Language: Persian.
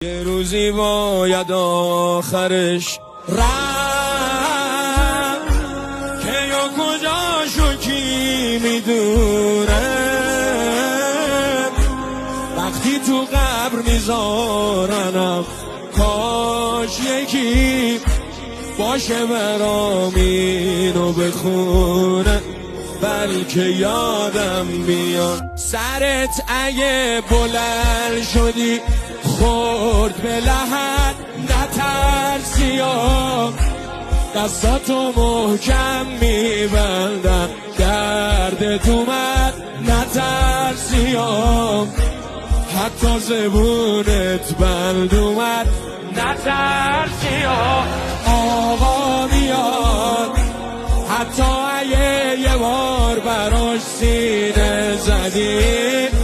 یه روزی باید آخرش رفت که یا کجاشو کی میدونه، وقتی تو قبر میذارنم کاش یکی باشه برام اینو بخونه، بلکه یادم میاد سرت اگه بلند شدی خورد به لحد نترسیا، دستاتو محکم میبندم دردت اومد نترسیا، حتی زبونت بند اومد نترسیا، آقا میاد حتی اگه یه بار براش سینه زدی